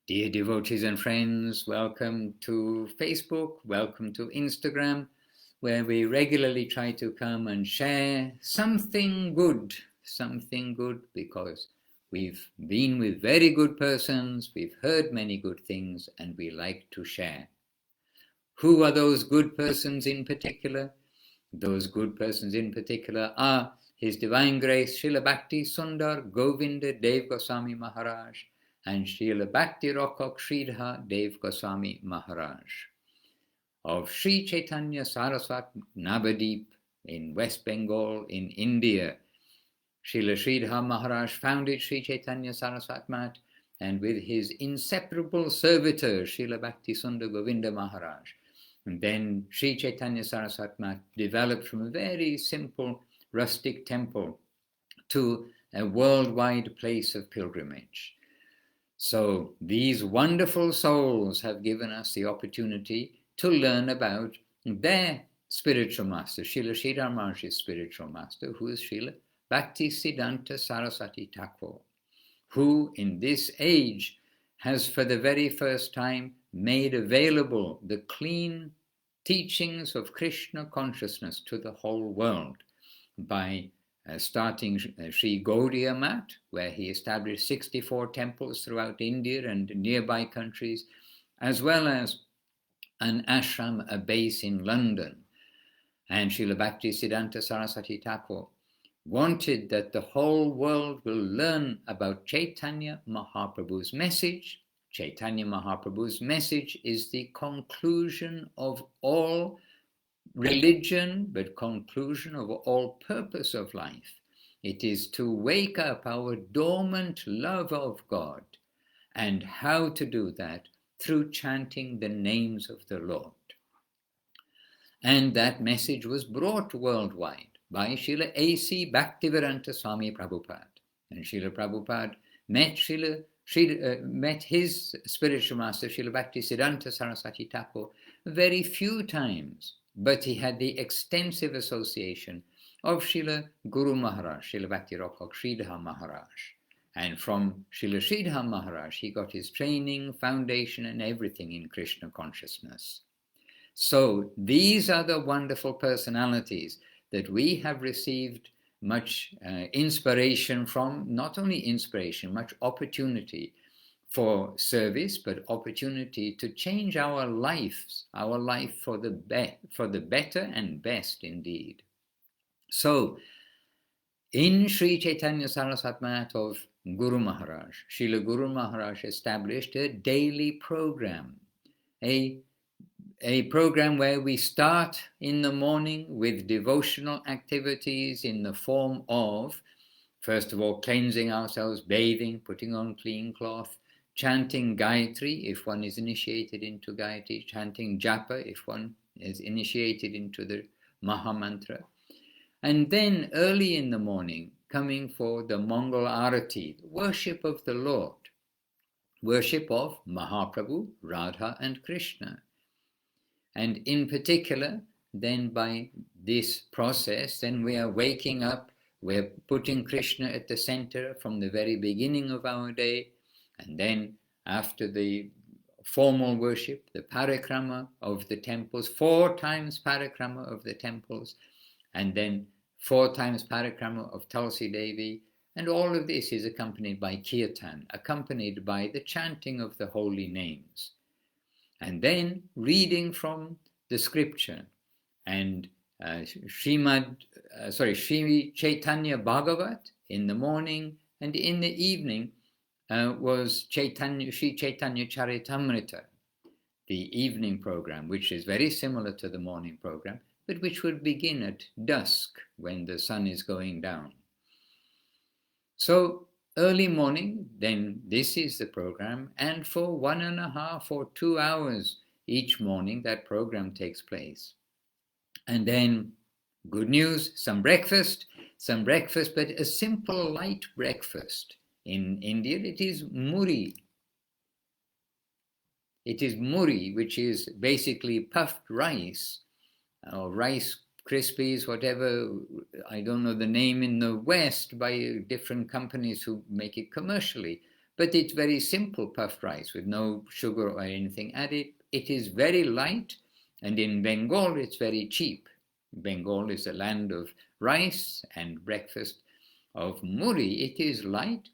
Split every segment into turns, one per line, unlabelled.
Dear devotees and friends, welcome to Facebook, welcome to Instagram, where we regularly try to come and share something good because we've been with very good persons, we've heard many good things, and we like to share. Who are those good persons in particular? Those good persons in particular are His Divine Grace Srila Bhakti Sundar Govinda Dev Goswami Maharaj and Srila Bhakti Rokok Sridhar Dev Goswami Maharaj of Sri Chaitanya Saraswat Navadip in West Bengal in India. Srila Sridhar Maharaj founded Sri Chaitanya Saraswat Mat, and with his inseparable servitor Srila Bhakti Sundar Govinda Maharaj. And then Sri Chaitanya Saraswat Mat developed from a very simple rustic temple to a worldwide place of pilgrimage. So these wonderful souls have given us the opportunity to learn about their spiritual master, Srila Sridhar Maharaj's spiritual master, who is Srila Bhakti Siddhanta Saraswati Thakur, who in this age has for the very first time made available the clean teachings of Krishna consciousness to the whole world by starting Sri Gaudiya Mat, where he established 64 temples throughout India and nearby countries, as well as an ashram, a base in London. And Srila Bhakti Siddhanta Saraswati Thakur wanted that the whole world will learn about Chaitanya Mahaprabhu's message. Chaitanya Mahaprabhu's message is the conclusion of all religion, but conclusion of all purpose of life. It is to wake up our dormant love of God. And how to do that? Through chanting the names of the Lord. And that message was brought worldwide by Srila A.C. Bhaktivedanta Swami Prabhupada. And Srila Prabhupada met his spiritual master, Srila Bhakti Siddhanta Saraswati Thakur, very few times. But he had the extensive association of Srila Guru Maharaj, Srila Bhakti Rokok Sridhar Maharaj. And from Srila Sridhar Maharaj, he got his training, foundation, and everything in Krishna consciousness. So these are the wonderful personalities that we have received much inspiration from, not only inspiration, much opportunity for service, but opportunity to change our life for the better and best indeed. So, in Sri Chaitanya Saraswat Mat of Guru Maharaj, Srila Guru Maharaj established a daily program, a program where we start in the morning with devotional activities in the form of, first of all, cleansing ourselves, bathing, putting on clean cloth, chanting Gayatri if one is initiated into Gayatri, chanting Japa if one is initiated into the Mahamantra. And then early in the morning, coming for the Mongol Arati, worship of the Lord, worship of Mahaprabhu, Radha and Krishna. And in particular, then by this process, then we are waking up, we're putting Krishna at the center from the very beginning of our day. And then after the formal worship, the parikrama of the temples, 4 times parikrama of the temples, and then 4 times parikrama of Tulsi Devi. And all of this is accompanied by kirtan, accompanied by the chanting of the holy names. And then reading from the scripture. And Sri Chaitanya Bhagavat in the morning, and in the evening was Sri Chaitanya Charitamrita, the evening program, which is very similar to the morning program, but which would begin at dusk when the sun is going down. So early morning, then this is the program, and for 1.5 or 2 hours each morning that program takes place. And then, good news, some breakfast, but a simple light breakfast. In India, it is muri. It is muri, which is basically puffed rice, or rice Krispies, whatever, I don't know the name in the West by different companies who make it commercially. But it's very simple puffed rice with no sugar or anything added. It is very light, and in Bengal it's very cheap. Bengal is a land of rice and breakfast of muri. It is light.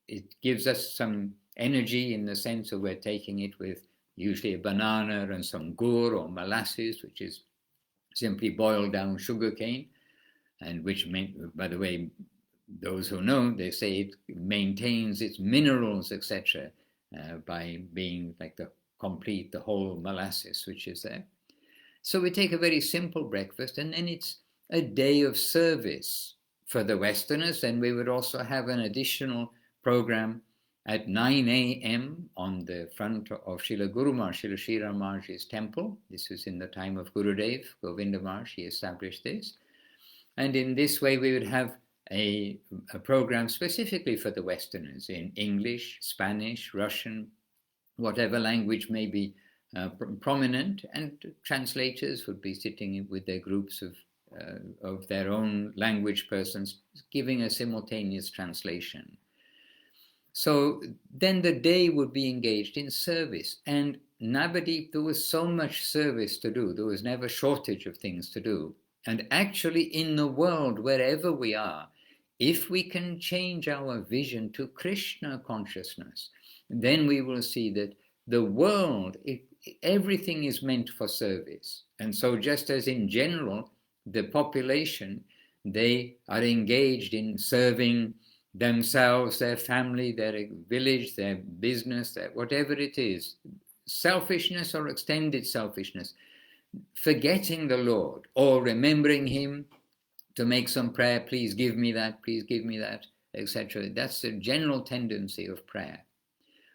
It gives us some energy in the sense of we're taking it with usually a banana and some gur or molasses, which is simply boiled down sugar cane, and which, by the way, those who know, they say it maintains its minerals, etc., by being like the whole molasses which is there. So we take a very simple breakfast, and then it's a day of service for the Westerners. Then we would also have an additional program at 9 a.m. on the front of Srila Guru Maharaj, Srila Sri Ram Maharaj's temple. This was in the time of Gurudev, Govinda Maharaj, he established this. And in this way we would have a program specifically for the Westerners in English, Spanish, Russian, whatever language may be prominent, and translators would be sitting with their groups of their own language persons, giving a simultaneous translation. So then the day would be engaged in service. And Navadip, there was so much service to do. There was never shortage of things to do. And actually in the world, wherever we are, if we can change our vision to Krishna consciousness, then we will see that the world, everything is meant for service. And so just as in general, the population, they are engaged in serving themselves, their family, their village, their business, whatever it is, selfishness or extended selfishness, forgetting the Lord or remembering him to make some prayer, please give me that, etc. That's the general tendency of prayer.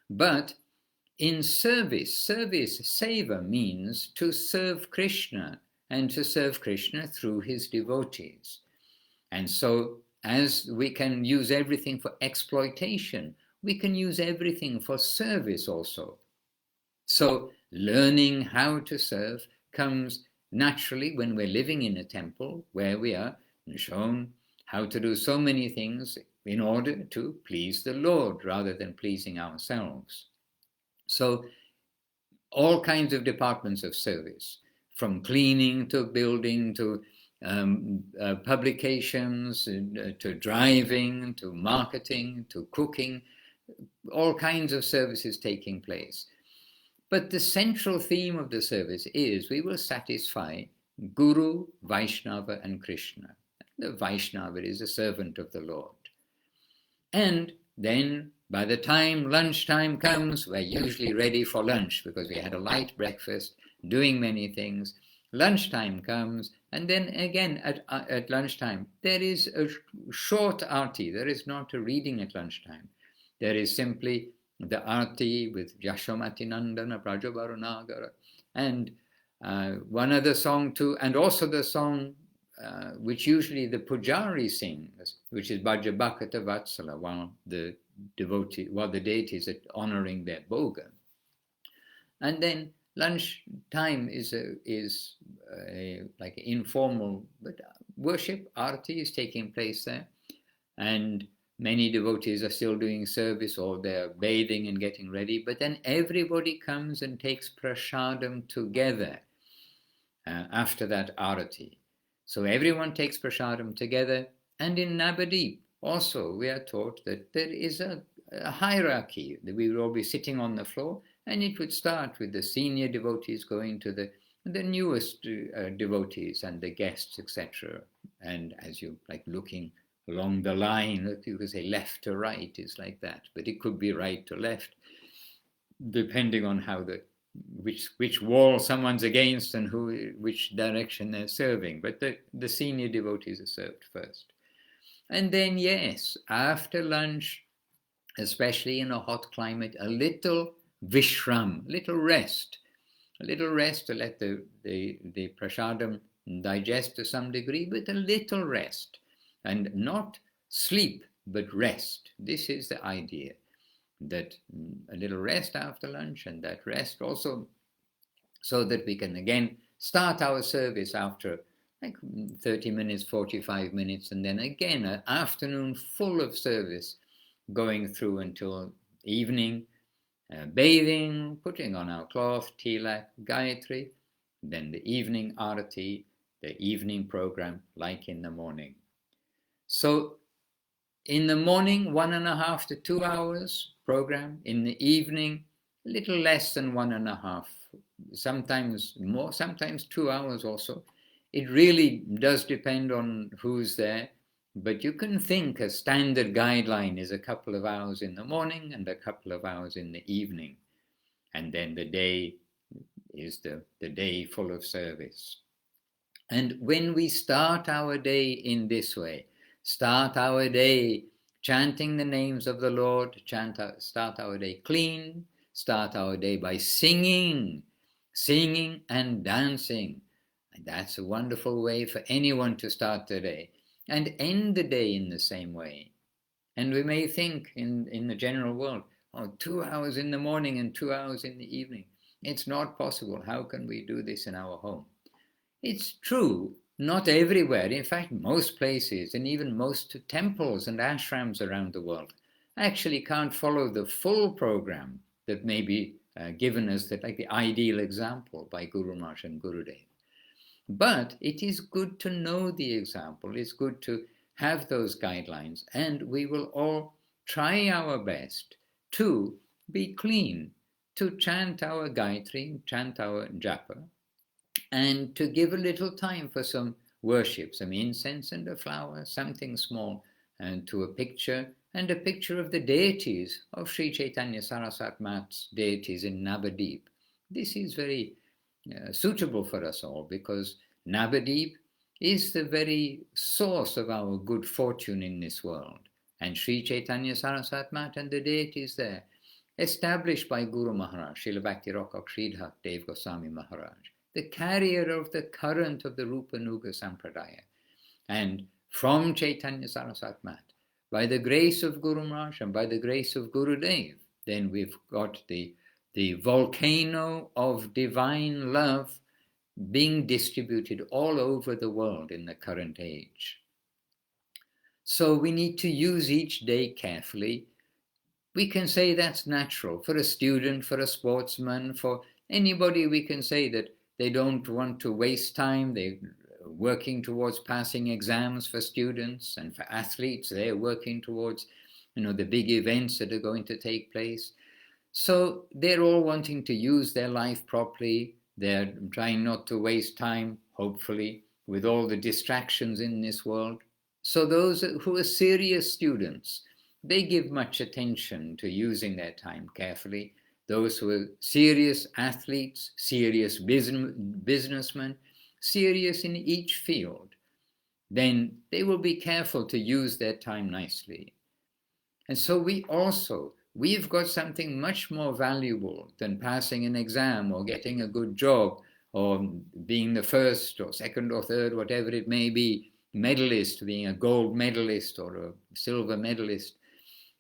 But in service, seva means to serve Krishna, and to serve Krishna through his devotees. And so as we can use everything for exploitation, we can use everything for service also. So learning how to serve comes naturally when we're living in a temple where we are shown how to do so many things in order to please the Lord rather than pleasing ourselves. So all kinds of departments of service, from cleaning to building to publications, to driving, to marketing, to cooking, all kinds of services taking place. But the central theme of the service is we will satisfy Guru, Vaishnava and Krishna. The Vaishnava is a servant of the Lord. And then by the time lunchtime comes, we're usually ready for lunch because we had a light breakfast, doing many things. Lunchtime comes, and then again at lunchtime, there is a short arti. There is not a reading at lunchtime. There is simply the arti with Yashomati Nandana, Brajavarunagara, and one other song too, and also the song which usually the pujari sings, which is Bhaja Bhakata Vatsala, while the deities are honoring their bhoga. And then lunch time is like informal, but worship, arti is taking place there, and many devotees are still doing service or they're bathing and getting ready, but then everybody comes and takes prasadam together after that arati. So everyone takes prasadam together, and in Navadip also we are taught that there is a hierarchy, that we will all be sitting on the floor, and it would start with the senior devotees going to the newest devotees and the guests, etc. And as you like looking along the line, you could say left to right is like that, but it could be right to left, depending on how which wall someone's against and which direction they're serving. But the senior devotees are served first. And then, yes, after lunch, especially in a hot climate, a little vishram, a little rest to let the prasadam digest to some degree, but a little rest. And not sleep, but rest. This is the idea, that a little rest after lunch, and that rest also so that we can again start our service after like 30 minutes, 45 minutes, and then again an afternoon full of service going through until evening, bathing, putting on our cloth, tilak, Gayatri, then the evening arati, the evening program, like in the morning. So in the morning, 1.5 to 2 hours program. In the evening, a little less than 1.5, sometimes more, sometimes 2 hours also. It really does depend on who's there, but you can think a standard guideline is a couple of hours in the morning and a couple of hours in the evening. And then the day is the day full of service. And when we start our day in this way, start our day chanting the names of the Lord, start our day clean, start our day by singing and dancing. And that's a wonderful way for anyone to start the day, and end the day in the same way. And we may think in the general world, 2 hours in the morning and 2 hours in the evening. It's not possible. How can we do this in our home? It's true, not everywhere. In fact, most places and even most temples and ashrams around the world actually can't follow the full program that may be given as like the ideal example by Guru Maharaj and Gurudev. But it is good to know the example. It's good to have those guidelines, and we will all try our best to be clean, to chant our Gayatri, chant our Japa, and to give a little time for some worship, some incense and a flower, something small, and to a picture, and a picture of the deities of Sri Chaitanya Saraswat Mat's deities in Navadip. This is very suitable for us all, because Navadip is the very source of our good fortune in this world. And Sri Chaitanya Saraswat Mat and the deities there, established by Guru Maharaj, Srila Bhakti Rockok Sridhar Dev Goswami Maharaj, the carrier of the current of the Rupa Nuga Sampradaya. And from Chaitanya Saraswat Mat, by the grace of Guru Maharaj and by the grace of Gurudev, then we've got the volcano of divine love being distributed all over the world in the current age. So we need to use each day carefully. We can say that's natural. For a student, for a sportsman, for anybody, we can say that they don't want to waste time. They're working towards passing exams for students, and for athletes, they're working towards, the big events that are going to take place. So they're all wanting to use their life properly. They're trying not to waste time, hopefully, with all the distractions in this world. So those who are serious students, they give much attention to using their time carefully. Those who are serious athletes, serious businessmen, serious in each field, then they will be careful to use their time nicely. And so we've got something much more valuable than passing an exam or getting a good job or being the first or second or third, whatever it may be, medalist, being a gold medalist or a silver medalist.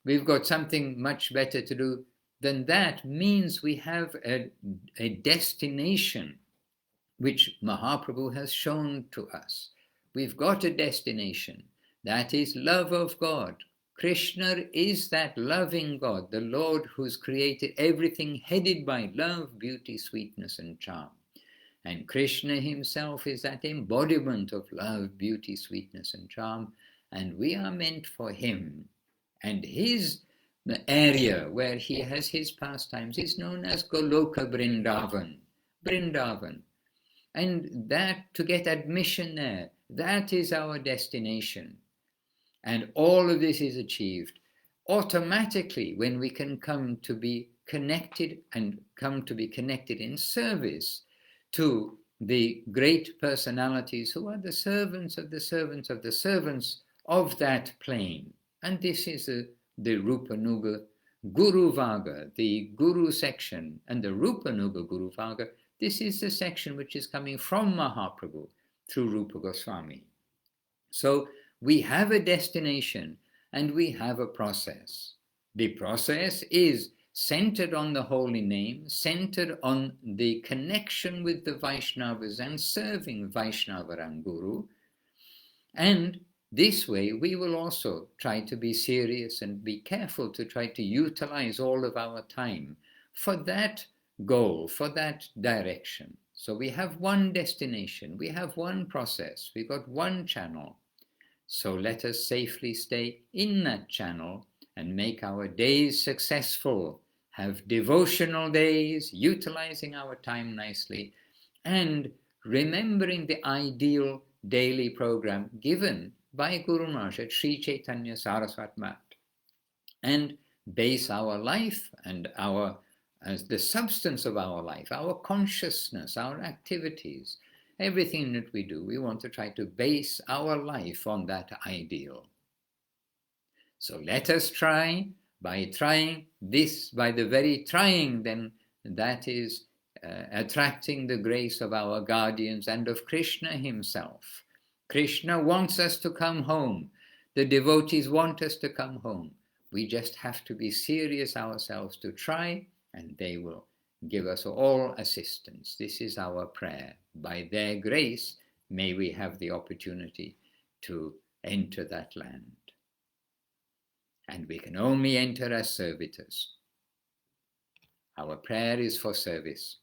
We've got something much better to do than that. Means we have a destination which Mahaprabhu has shown to us. We've got a destination, that is love of God. Krishna is that loving God, the Lord who's created everything headed by love, beauty, sweetness and charm. And Krishna himself is that embodiment of love, beauty, sweetness and charm, and we are meant for him. And his area where he has his pastimes is known as Goloka Vrindavan. And that, to get admission there, that is our destination. And all of this is achieved automatically when we can come to be connected and come to be connected in service to the great personalities who are the servants of the servants of the servants of that plane. And this is the Rupa Nuga Guru Vaga, the Guru section, and the Rupa Nuga Guru Vaga. This is the section which is coming from Mahaprabhu through Rupa Goswami. So we have a destination and we have a process. The process is centered on the holy name, centered on the connection with the Vaishnavas and serving Vaishnava and Guru. And This way, we will also try to be serious and be careful to try to utilize all of our time for that goal, for that direction. So we have one destination, we have one process, we've got one channel. So let us safely stay in that channel and make our days successful, have devotional days, utilizing our time nicely, and remembering the ideal daily program given by Guru Maharaj at Sri Chaitanya Saraswat Mat, and base our life and as the substance of our life, our consciousness, our activities, everything that we do, we want to try to base our life on that ideal. So let us try. By trying this, by the very trying, then that is attracting the grace of our guardians and of Krishna himself. Krishna wants us to come home. The devotees want us to come home. We just have to be serious ourselves to try, and they will give us all assistance. This is our prayer. By their grace, may we have the opportunity to enter that land. And we can only enter as servitors. Our prayer is for service.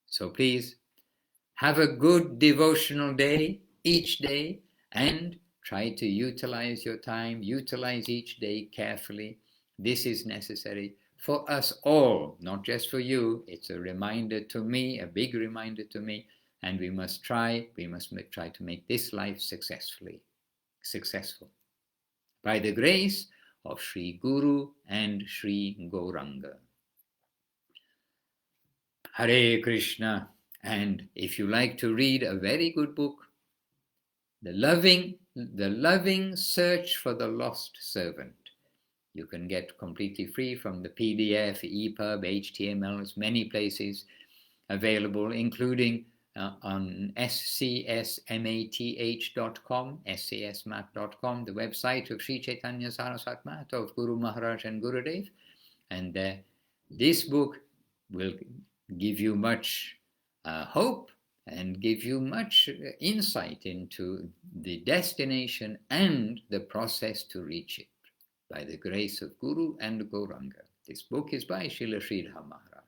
So please, have a good devotional day, each day, and try to utilize your time, utilize each day carefully. This is necessary for us all, not just for you. It's a reminder to me, a big reminder to me, and we must try to make this life successful. By the grace of Sri Guru and Sri Gauranga. Hare Krishna. And if you like to read a very good book, The Loving Search for the Lost Servant, you can get completely free from the PDF, EPUB, HTML, there's many places available, including on scsmath.com, scsmath.com, the website of Sri Chaitanya Saraswat Math of Guru Maharaj and Gurudev. And this book will give you much hope and give you much insight into the destination and the process to reach it, by the grace of Guru and Gauranga. This book is by Srila Sridhar Maharaj.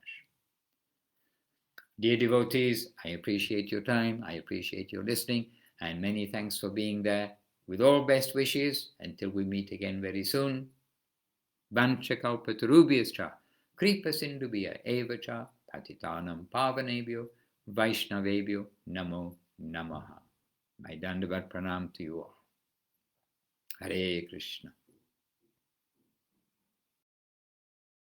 Dear devotees, I appreciate your time, I appreciate your listening, and many thanks for being there. With all best wishes, until we meet again very soon. Vanchakalpatarubhyascha, kripa sindhubhya evacha, patitanam pavanebhyo, vaishnavebhyo, namo namaha. My dandavat pranam to you all. Hare Krishna.